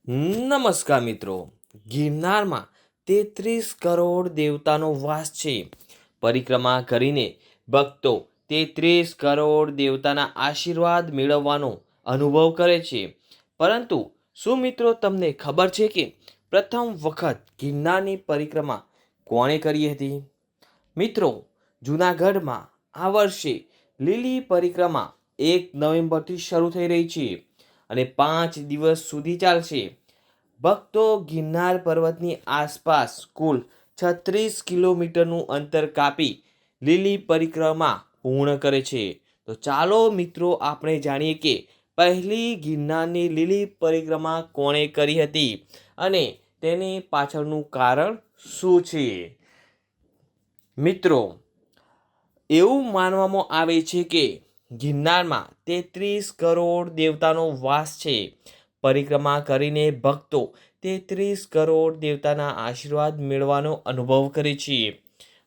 નમસ્કાર મિત્રો, ગિરનારમાં 33 કરોડ દેવતાનો વાસ છે. પરિક્રમા કરીને ભક્તો 33 કરોડ દેવતાના આશીર્વાદ મેળવવાનો અનુભવ કરે છે. પરંતુ શું મિત્રો તમને ખબર છે કે પ્રથમ વખત ગિરનારની પરિક્રમા કોણે કરી હતી? મિત્રો, જૂનાગઢમાં આ વર્ષે લીલી પરિક્રમા 1 નવેમ્બરથી શરૂ થઈ રહી છે અને 5 દિવસ સુધી ચાલશે. ભક્તો ગિરનાર પર્વતની આસપાસ કુલ 36 કિલોમીટરનું અંતર કાપી લીલી પરિક્રમા પૂર્ણ કરે છે. તો ચાલો મિત્રો આપણે જાણીએ કે પહેલી ગિરનારની લીલી પરિક્રમા કોણે કરી હતી અને તેની પાછળનું કારણ શું છે. મિત્રો, એવું માનવામાં આવે છે કે ગિરનારમાં 33 કરોડ દેવતાનો વાસ છે. પરિક્રમા કરીને ભક્તો 33 કરોડ દેવતાના આશીર્વાદ મેળવવાનો અનુભવ કરે છે.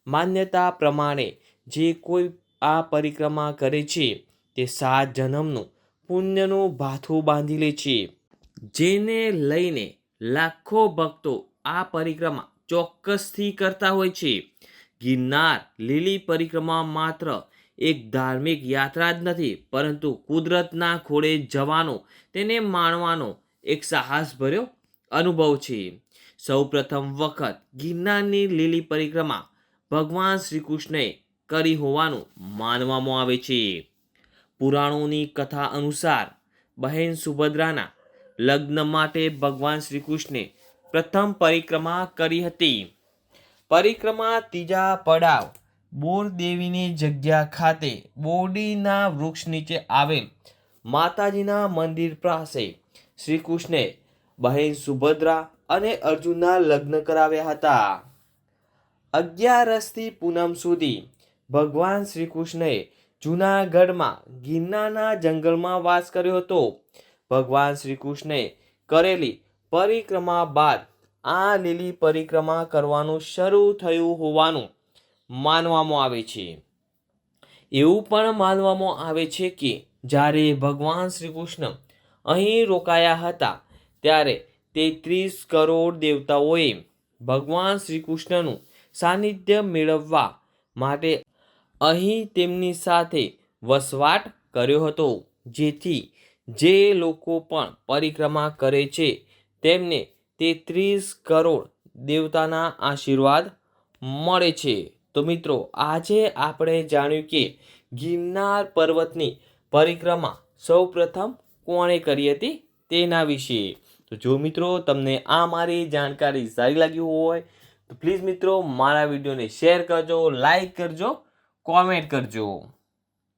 માન્યતા પ્રમાણે જે કોઈ આ પરિક્રમા કરે છે તે 7 જન્મનું પુણ્યનું ભાથું બાંધી લે છે, જેને લઈને લાખો ભક્તો આ પરિક્રમા ચોક્કસથી કરતા હોય છે. ગિરનાર લીલી પરિક્રમા માત્ર એક ધાર્મિક યાત્રા જ નથી, પરંતુ કુદરતના ખોળે જવાનો, તેને માણવાનો એક સાહસભર્યો અનુભવ છે. સૌ પ્રથમ વખત ગિરનારની લીલી પરિક્રમા ભગવાન શ્રી કૃષ્ણએ કરી હોવાનું માનવામાં આવે છે. પુરાણોની કથા અનુસાર બહેન સુભદ્રાના લગ્ન માટે ભગવાન શ્રી કૃષ્ણે પ્રથમ પરિક્રમા કરી હતી. પરિક્રમા ત્રીજા પડાવ બોરદેવીની જગ્યા ખાતે બોરડીના વૃક્ષ નીચે આવેલ માતાજીના મંદિર પાસે શ્રી કૃષ્ણે બહેન સુભદ્રા અને અર્જુનના લગ્ન કરાવ્યા હતા. 11 પૂનમ સુધી ભગવાન શ્રી કૃષ્ણએ જૂનાગઢમાં ગિરનારના જંગલમાં વાસ કર્યો હતો. ભગવાન શ્રી કૃષ્ણએ કરેલી પરિક્રમા બાદ આ લીલી પરિક્રમા કરવાનું શરૂ થયું હોવાનું માનવામાં આવે છે. એવું પણ માનવામાં આવે છે કે જ્યારે ભગવાન શ્રી કૃષ્ણ અહીં રોકાયા હતા ત્યારે 33 કરોડ દેવતાઓએ ભગવાન શ્રી કૃષ્ણનું સાનિધ્ય મેળવવા માટે અહીં તેમની સાથે વસવાટ કર્યો હતો, જેથી જે લોકો પણ પરિક્રમા કરે છે તેમને 33 કરોડ દેવતાના આશીર્વાદ મળે છે. તો મિત્રો, આજે આપણે જાણ્યું કે ગિરનાર પર્વતની પરિક્રમા સૌ પ્રથમ કોણે કરી હતી તેના વિશે. તો જો મિત્રો તમને આ મારી જાણકારી સારી લાગી હોય તો પ્લીઝ મિત્રો મારા વિડીયોને શેર કરજો, લાઈક કરજો, કોમેન્ટ કરજો.